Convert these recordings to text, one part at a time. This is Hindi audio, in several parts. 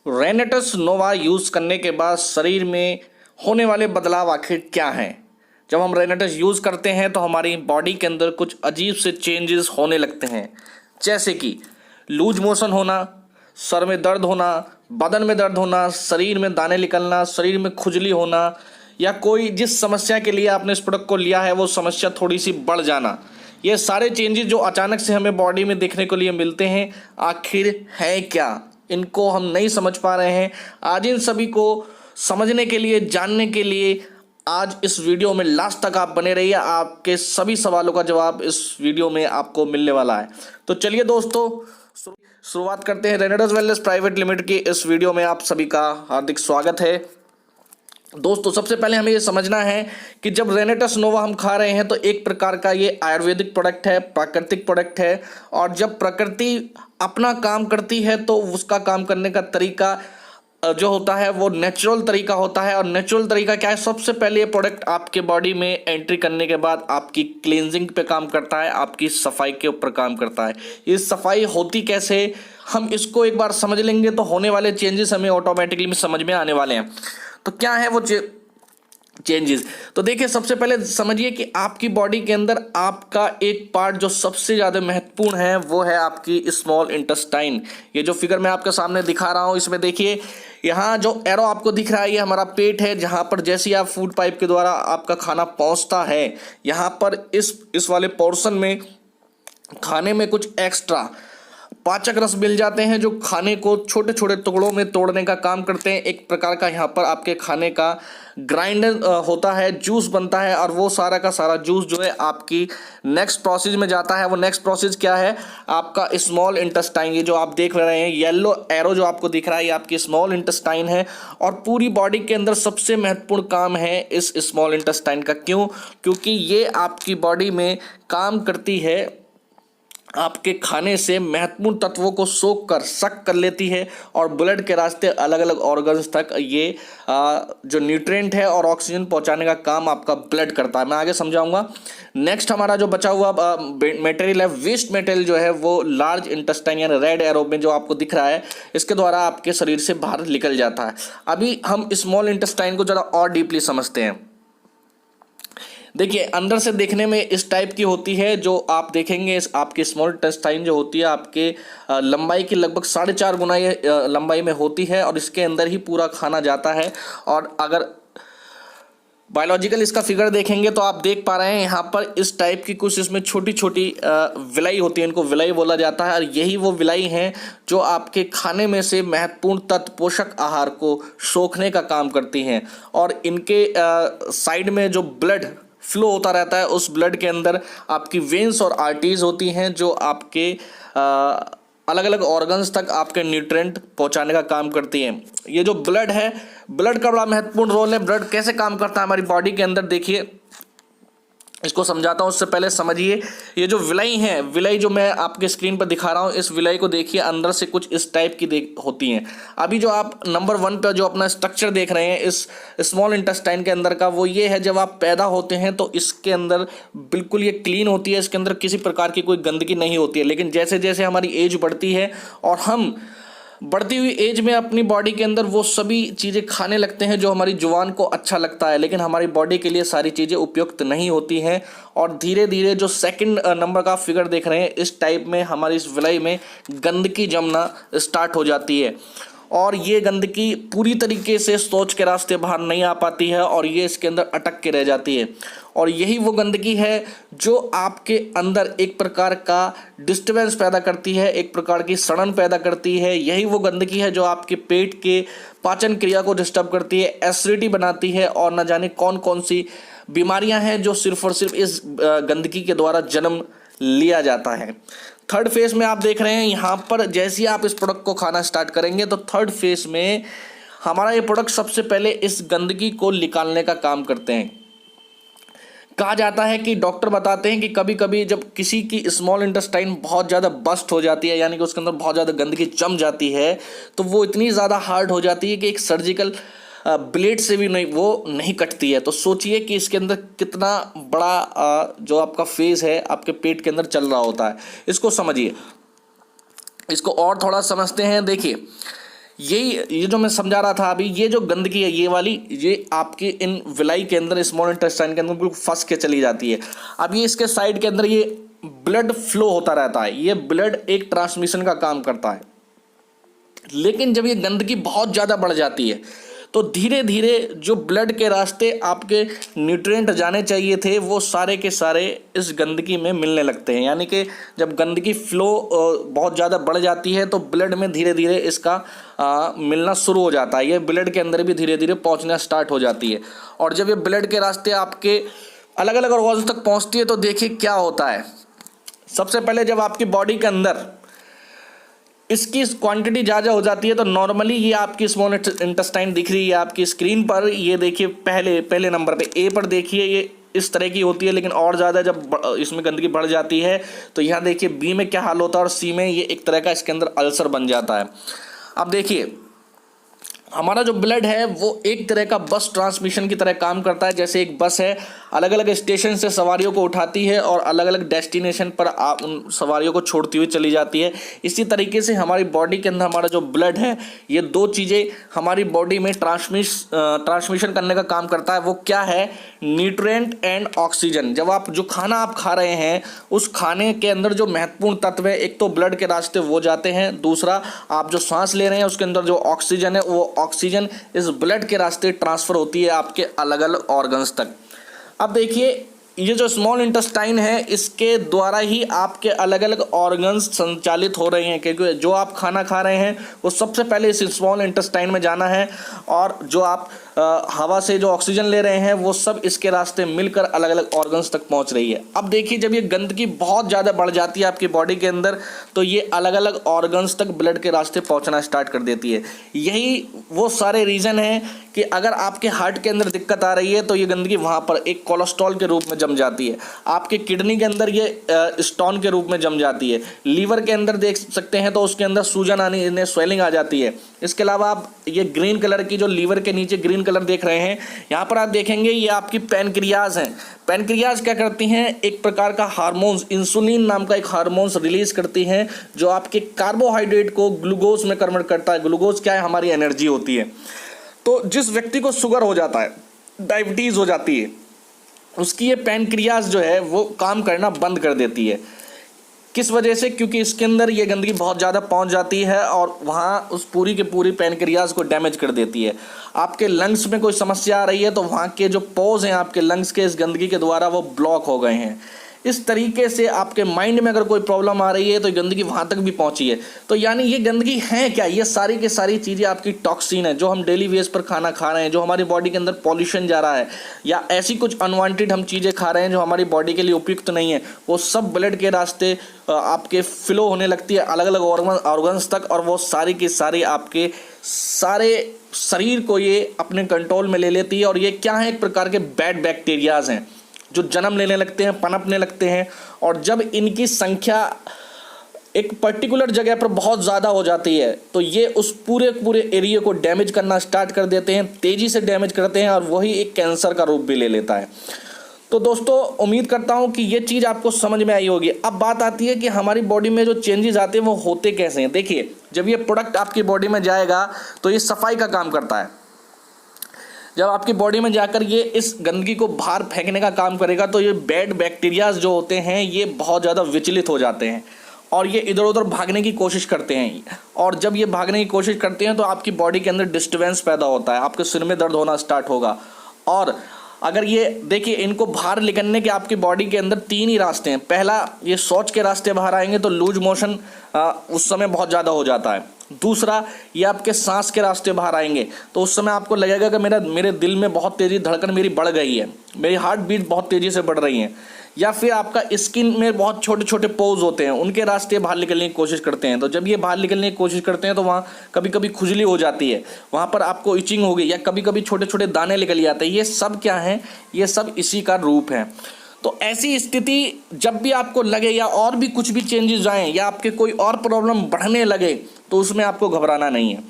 रेनेटस नोवा यूज़ करने के बाद शरीर में होने वाले बदलाव आखिर क्या हैं। जब हम रेनेटस यूज़ करते हैं तो हमारी बॉडी के अंदर कुछ अजीब से चेंजेस होने लगते हैं, जैसे कि लूज मोशन होना, सर में दर्द होना, बदन में दर्द होना, शरीर में दाने निकलना, शरीर में खुजली होना, या कोई जिस समस्या के लिए आपने इस प्रोडक्ट को लिया है वो समस्या थोड़ी सी बढ़ जाना। ये सारे चेंजेस जो अचानक से हमें बॉडी में देखने को लिए मिलते हैं, आखिर है क्या, इनको हम नहीं समझ पा रहे हैं। आज इन सभी को समझने के लिए, जानने के लिए आज इस वीडियो में लास्ट तक आप बने रहिए। आपके सभी सवालों का जवाब इस वीडियो में आपको मिलने वाला है। तो चलिए दोस्तों, शुरुआत करते हैं। रेनेटस वेलनेस प्राइवेट लिमिटेड की इस वीडियो में आप सभी का हार्दिक स्वागत है। दोस्तों, सबसे पहले हमें ये समझना है कि जब रेनेटस नोवा हम खा रहे हैं तो एक प्रकार का ये आयुर्वेदिक प्रोडक्ट है, प्राकृतिक प्रोडक्ट है। और जब प्रकृति अपना काम करती है तो उसका काम करने का तरीका जो होता है वो नेचुरल तरीका होता है। और नेचुरल तरीका क्या है? सबसे पहले ये प्रोडक्ट आपके बॉडी में एंट्री करने के बाद आपकी क्लींजिंग पे काम करता है, आपकी सफाई के ऊपर काम करता है। ये सफाई होती कैसे, हम इसको एक बार समझ लेंगे तो होने वाले चेंजेस हमें ऑटोमेटिकली समझ में आने वाले हैं। तो क्या है वो चेंजेस? तो देखिए, सबसे पहले समझिए कि आपकी बॉडी के अंदर आपका एक पार्ट जो सबसे ज़्यादा महत्वपूर्ण है वो है आपकी स्मॉल इंटेस्टाइन। ये जो फिगर मैं आपके सामने दिखा रहा हूँ, इसमें देखिए यहाँ जो एरो आपको दिख रहा है ये हमारा पेट है, जहाँ पर जैसे आप फूड पाइप के द्वारा आपका खाना पहुँचता है, यहाँ पर इस वाले पोर्शन में खाने में कुछ एक्स्ट्रा पाचक रस मिल जाते हैं जो खाने को छोटे छोटे टुकड़ों में तोड़ने का काम करते हैं। एक प्रकार का यहाँ पर आपके खाने का ग्राइंडर होता है, जूस बनता है, और वो सारा का सारा जूस जो है आपकी नेक्स्ट प्रोसेस में जाता है। वो नेक्स्ट प्रोसेस क्या है? आपका स्मॉल इंटेस्टाइन। ये जो आप देख रहे हैं येलो एरो जो आपको दिख रहा है, ये आपकी स्मॉल इंटेस्टाइन है। और पूरी बॉडी के अंदर सबसे महत्वपूर्ण काम है इस स्मॉल इंटेस्टाइन का। क्यों? क्योंकि ये आपकी बॉडी में काम करती है, आपके खाने से महत्वपूर्ण तत्वों को सोख कर सक कर लेती है और ब्लड के रास्ते अलग अलग ऑर्गन्स तक ये जो न्यूट्रिएंट है और ऑक्सीजन पहुंचाने का काम आपका ब्लड करता है। मैं आगे समझाऊंगा। नेक्स्ट हमारा जो बचा हुआ मटेरियल है, वेस्ट मटेरियल जो है वो लार्ज इंटेस्टाइन यानी रेड एरो में जो आपको दिख रहा है, इसके द्वारा आपके शरीर से बाहर निकल जाता है। अभी हम स्मॉल इंटेस्टाइन को ज़रा और डीपली समझते हैं। देखिए, अंदर से देखने में इस टाइप की होती है। जो आप देखेंगे आपकी स्मॉल इंटेस्टाइन जो होती है आपके लंबाई की लगभग 4.5 गुना ये लंबाई में होती है, और इसके अंदर ही पूरा खाना जाता है। और अगर बायोलॉजिकल इसका फिगर देखेंगे तो आप देख पा रहे हैं यहाँ पर इस टाइप की कुछ इसमें छोटी छोटी विलाई होती है, इनको विलाई बोला जाता है। और यही वो विलाई हैं जो आपके खाने में से महत्वपूर्ण तत्व पोषक आहार को सोखने का काम करती हैं। और इनके साइड में जो ब्लड फ्लो होता रहता है, उस ब्लड के अंदर आपकी वेन्स और आर्टरीज होती हैं जो आपके अलग अलग ऑर्गन्स तक आपके न्यूट्रिएंट पहुंचाने का काम करती हैं। ये जो ब्लड है, ब्लड का बड़ा महत्वपूर्ण रोल है। ब्लड कैसे काम करता है हमारी बॉडी के अंदर, देखिए इसको समझाता हूँ। उससे पहले समझिए, ये जो विलाई है, विलाई जो मैं आपके स्क्रीन पर दिखा रहा हूँ, इस विलाई को देखिए, अंदर से कुछ इस टाइप की होती हैं। अभी जो आप नंबर 1 पर जो अपना स्ट्रक्चर देख रहे हैं इस स्मॉल इंटेस्टाइन के अंदर का, वो ये है जब आप पैदा होते हैं तो इसके अंदर बिल्कुल ये क्लीन होती है, इसके अंदर किसी प्रकार की कोई गंदगी नहीं होती है। लेकिन जैसे जैसे हमारी एज बढ़ती है और हम बढ़ती हुई एज में अपनी बॉडी के अंदर वो सभी चीज़ें खाने लगते हैं जो हमारी जुबान को अच्छा लगता है, लेकिन हमारी बॉडी के लिए सारी चीज़ें उपयुक्त नहीं होती हैं। और धीरे धीरे जो सेकंड नंबर का फिगर देख रहे हैं, इस टाइप में हमारी इस विलाई में गंदगी जमना स्टार्ट हो जाती है। और ये गंदगी पूरी तरीके से सोच के रास्ते बाहर नहीं आ पाती है और ये इसके अंदर अटक के रह जाती है। और यही वो गंदगी है जो आपके अंदर एक प्रकार का डिस्टर्बेंस पैदा करती है, एक प्रकार की सड़न पैदा करती है। यही वो गंदगी है जो आपके पेट के पाचन क्रिया को डिस्टर्ब करती है, एसिडिटी बनाती है, और न जाने कौन कौन सी बीमारियां हैं जो सिर्फ और सिर्फ इस गंदगी के द्वारा जन्म लिया जाता है। थर्ड फेज में आप देख रहे हैं यहाँ पर, जैसे ही आप इस प्रोडक्ट को खाना स्टार्ट करेंगे तो थर्ड फेज में हमारा ये प्रोडक्ट सबसे पहले इस गंदगी को निकालने का काम करते हैं। कहा जाता है कि डॉक्टर बताते हैं कि कभी कभी जब किसी की स्मॉल इंटेस्टाइन बहुत ज़्यादा बस्ट हो जाती है, यानी कि उसके अंदर बहुत ज़्यादा गंदगी जम जाती है, तो वो इतनी ज़्यादा हार्ड हो जाती है कि एक सर्जिकल ब्लेड से भी नहीं वो नहीं कटती है। तो सोचिए कि इसके अंदर कितना बड़ा जो आपका फेज है आपके पेट के अंदर चल रहा होता है। इसको समझिए, इसको और थोड़ा समझते हैं। देखिए, ये जो मैं समझा रहा था अभी, ये जो गंदगी है ये वाली, ये आपके इन विलाई के अंदर, स्मॉल इंटेस्टाइन के अंदर बिल्कुल फंस के चली जाती है। अब ये इसके साइड के अंदर ये ब्लड फ्लो होता रहता है, ये ब्लड एक ट्रांसमिशन का काम करता है। लेकिन जब ये गंदगी बहुत ज़्यादा बढ़ जाती है तो धीरे धीरे जो ब्लड के रास्ते आपके न्यूट्रिएंट जाने चाहिए थे वो सारे के सारे इस गंदगी में मिलने लगते हैं। यानी कि जब गंदगी फ्लो बहुत ज़्यादा बढ़ जाती है तो ब्लड में धीरे धीरे इसका मिलना शुरू हो जाता है, ये ब्लड के अंदर भी धीरे धीरे पहुंचना स्टार्ट हो जाती है। और जब ये ब्लड के रास्ते आपके अलग अलग ऑर्गन्स तक पहुंचती है तो देखिए क्या होता है। सबसे पहले जब आपकी बॉडी के अंदर इसकी क्वांटिटी ज़्यादा हो जाती है तो नॉर्मली ये आपकी स्मॉल इंटेस्टाइन दिख रही है आपकी स्क्रीन पर, ये देखिए पहले नंबर पे ए पर देखिए ये इस तरह की होती है। लेकिन और ज़्यादा जब इसमें गंदगी बढ़ जाती है तो यहाँ देखिए बी में क्या हाल होता है और सी में ये एक तरह का इसके अंदर अल्सर बन जाता है। अब देखिए हमारा जो ब्लड है वो एक तरह का बस ट्रांसमिशन की तरह काम करता है। जैसे एक बस है, अलग अलग स्टेशन से सवारियों को उठाती है और अलग अलग डेस्टिनेशन पर उन सवारियों को छोड़ती हुई चली जाती है। इसी तरीके से हमारी बॉडी के अंदर हमारा जो ब्लड है ये दो चीज़ें हमारी बॉडी में ट्रांसमिशन करने का काम करता है। वो क्या है? Nutrient and oxygen. जब आप जो खाना आप खा रहे हैं उस खाने के अंदर जो महत्वपूर्ण तत्व है, एक तो ब्लड के रास्ते वो जाते हैं, दूसरा आप जो सांस ले रहे हैं उसके अंदर जो ऑक्सीजन है वो ऑक्सीजन इस ब्लड के रास्ते ट्रांसफर होती है आपके अलग अलग ऑर्गन्स तक। अब देखिए ये जो स्मॉल इंटेस्टाइन है इसके द्वारा ही आपके अलग अलग ऑर्गन्स संचालित हो रहे हैं, क्योंकि जो आप खाना खा रहे हैं वो सबसे पहले इस स्मॉल इंटेस्टाइन में जाना है और जो आप हवा से जो ऑक्सीजन ले रहे हैं वो सब इसके रास्ते मिलकर अलग अलग ऑर्गन्स तक पहुंच रही है। अब देखिए जब ये गंदगी बहुत ज़्यादा बढ़ जाती है आपकी बॉडी के अंदर तो ये अलग अलग ऑर्गन्स तक ब्लड के रास्ते पहुंचना स्टार्ट कर देती है। यही वो सारे रीज़न हैं कि अगर आपके हार्ट के अंदर दिक्कत आ रही है तो ये गंदगी वहाँ पर एक कोलेस्ट्रॉल के रूप में जम जाती है, आपके किडनी के अंदर ये स्टोन के रूप में जम जाती है, लीवर के अंदर देख सकते हैं तो उसके अंदर सूजन आने स्वेलिंग आ जाती है। इसके अलावा आप ये ग्रीन कलर की जो लीवर के नीचे ग्रीन कलर देख रहे हैं, यहाँ पर आप देखेंगे ये आपकी पैनक्रियाज हैं। पैनक्रियाज क्या करती हैं? एक प्रकार का हार्मोन्स, इंसुलिन नाम का एक हार्मोन्स रिलीज करती हैं जो आपके कार्बोहाइड्रेट को ग्लूकोज में कन्वर्ट करता है। ग्लूकोज क्या है? हमारी एनर्जी होती है। तो जिस व्यक्ति को शुगर हो जाता है, डायबिटीज़ हो जाती है, उसकी ये पैनक्रियाज जो है वो काम करना बंद कर देती है। किस वजह से? क्योंकि इसके अंदर ये गंदगी बहुत ज़्यादा पहुंच जाती है और वहाँ उस पूरी के पूरी पैनक्रियाज को डैमेज कर देती है। आपके लंग्स में कोई समस्या आ रही है तो वहाँ के जो पोज हैं आपके लंग्स के इस गंदगी के द्वारा वो ब्लॉक हो गए हैं। इस तरीके से आपके माइंड में अगर कोई प्रॉब्लम आ रही है तो गंदगी वहाँ तक भी पहुँची है। तो यानी ये गंदगी है क्या? ये सारी की सारी चीज़ें आपकी टॉक्सिन है जो हम डेली बेस पर खाना खा रहे हैं, जो हमारी बॉडी के अंदर पॉल्यूशन जा रहा है या ऐसी कुछ अनवांटेड हम चीज़ें खा रहे हैं जो हमारी बॉडी के लिए उपयुक्त नहीं है, वो सब ब्लड के रास्ते आपके फ्लो होने लगती है अलग अलग ऑर्गन्स तक और वो सारी की सारी आपके सारे शरीर को ये अपने कंट्रोल में ले लेती है। और ये क्या है? एक प्रकार के बैड बैक्टीरियाज हैं जो जन्म लेने लगते हैं, पनपने लगते हैं और जब इनकी संख्या एक पर्टिकुलर जगह पर बहुत ज़्यादा हो जाती है तो ये उस पूरे एरिया को डैमेज करना स्टार्ट कर देते हैं, तेज़ी से डैमेज करते हैं और वही एक कैंसर का रूप भी ले लेता है। तो दोस्तों उम्मीद करता हूँ कि ये चीज़ आपको समझ में आई होगी। अब बात आती है कि हमारी बॉडी में जो चेंजेस आते हैं वो होते कैसे हैं। देखिए जब ये प्रोडक्ट आपकी बॉडी में जाएगा तो ये सफाई का काम करता है। जब आपकी बॉडी में जाकर ये इस गंदगी को बाहर फेंकने का काम करेगा तो ये बैड बैक्टीरियाज जो होते हैं ये बहुत ज़्यादा विचलित हो जाते हैं और ये इधर उधर भागने की कोशिश करते हैं। और जब ये भागने की कोशिश करते हैं तो आपकी बॉडी के अंदर डिस्टर्बेंस पैदा होता है, आपके सिर में दर्द होना स्टार्ट होगा। और अगर ये देखिए इनको बाहर निकलने के आपकी बॉडी के अंदर तीन ही रास्ते हैं। पहला, ये शौच के रास्ते बाहर आएंगे तो लूज मोशन उस समय बहुत ज़्यादा हो जाता है। दूसरा, ये आपके सांस के रास्ते बाहर आएंगे तो उस समय आपको लगेगा कि मेरे दिल में बहुत तेज़ी धड़कन मेरी बढ़ गई है, मेरी हार्ट बीट बहुत तेज़ी से बढ़ रही है। या फिर आपका स्किन में बहुत छोटे छोटे पोज होते हैं, उनके रास्ते बाहर निकलने की कोशिश करते हैं। तो जब ये बाहर निकलने की कोशिश करते हैं तो वहाँ कभी कभी खुजली हो जाती है, वहाँ पर आपको इचिंग होगी या कभी कभी छोटे छोटे दाने निकल जाते हैं। ये सब क्या है? ये सब इसी का रूप है। तो ऐसी स्थिति जब भी आपको लगे या और भी कुछ भी चेंजेस आएँ या आपके कोई और प्रॉब्लम बढ़ने लगे तो उसमें आपको घबराना नहीं है।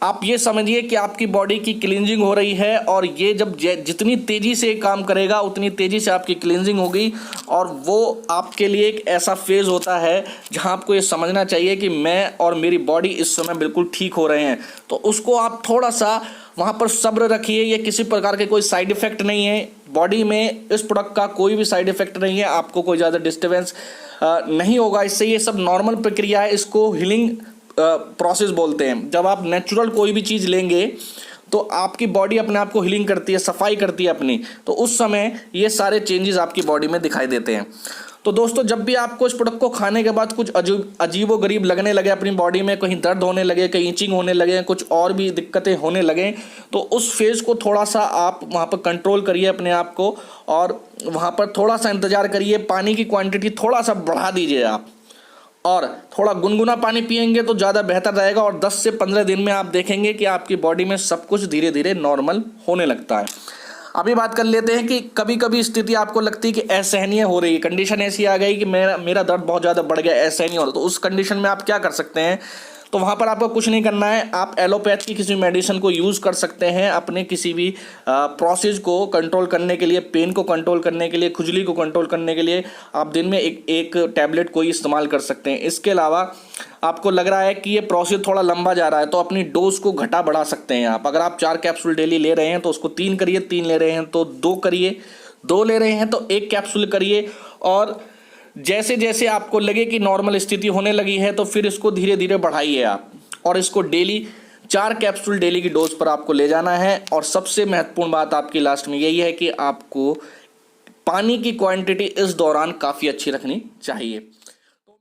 आप ये समझिए कि आपकी बॉडी की क्लींजिंग हो रही है, और ये जब जितनी तेज़ी से काम करेगा उतनी तेज़ी से आपकी क्लींजिंग होगी, और वो आपके लिए एक ऐसा फेज़ होता है जहां आपको ये समझना चाहिए कि मैं और मेरी बॉडी इस समय बिल्कुल ठीक हो रहे हैं। तो उसको आप थोड़ा सा वहाँ पर सब्र रखिए। ये किसी प्रकार के कोई साइड इफ़ेक्ट नहीं है, बॉडी में इस प्रोडक्ट का कोई भी साइड इफ़ेक्ट नहीं है, आपको कोई ज़्यादा डिस्टर्बेंस नहीं होगा इससे। ये सब नॉर्मल प्रक्रिया है, इसको हीलिंग प्रोसेस बोलते हैं। जब आप नेचुरल कोई भी चीज़ लेंगे तो आपकी बॉडी अपने आप को हीलिंग करती है, सफाई करती है अपनी, तो उस समय ये सारे चेंजेस आपकी बॉडी में दिखाई देते हैं। तो दोस्तों, जब भी आपको इस प्रोडक्ट को खाने के बाद कुछ अजीबो गरीब लगने लगे अपनी बॉडी में, कहीं दर्द होने लगे, कहीं इचिंग होने लगे, कुछ और भी दिक्कतें होने लगे, तो उस फेज़ को थोड़ा सा आप वहाँ पर कंट्रोल करिए अपने आप को, और वहाँ पर थोड़ा सा इंतज़ार करिए। पानी की क्वांटिटी थोड़ा सा बढ़ा दीजिए आप, और थोड़ा गुनगुना पानी पिएंगे तो ज़्यादा बेहतर रहेगा, और 10 से 15 दिन में आप देखेंगे कि आपकी बॉडी में सब कुछ धीरे धीरे नॉर्मल होने लगता है। अभी बात कर लेते हैं कि कभी कभी स्थिति आपको लगती है कि असहनीय हो रही है, कंडीशन ऐसी आ गई कि मेरा दर्द बहुत ज़्यादा बढ़ गया, असहनीय हो रहा, तो उस कंडीशन में आप क्या कर सकते हैं? तो वहाँ पर आपको कुछ नहीं करना है, आप एलोपैथ की किसी मेडिसिन को यूज़ कर सकते हैं अपने किसी भी प्रोसेस को कंट्रोल करने के लिए, पेन को कंट्रोल करने के लिए, खुजली को कंट्रोल करने के लिए आप दिन में एक टैबलेट कोई इस्तेमाल कर सकते हैं। इसके अलावा आपको लग रहा है कि ये प्रोसेस थोड़ा लंबा जा रहा है तो अपनी डोज को घटा बढ़ा सकते हैं आप। अगर आप 4 कैप्सूल डेली ले रहे हैं तो उसको 3 करिए, 3 ले रहे हैं तो 2 करिए, 2 ले रहे हैं तो 1 कैप्सूल करिए, और जैसे जैसे आपको लगे कि नॉर्मल स्थिति होने लगी है तो फिर इसको धीरे धीरे बढ़ाइए आप, और इसको डेली 4 कैप्सूल डेली की डोज पर आपको ले जाना है। और सबसे महत्वपूर्ण बात आपकी लास्ट में यही है कि आपको पानी की क्वांटिटी इस दौरान काफ़ी अच्छी रखनी चाहिए।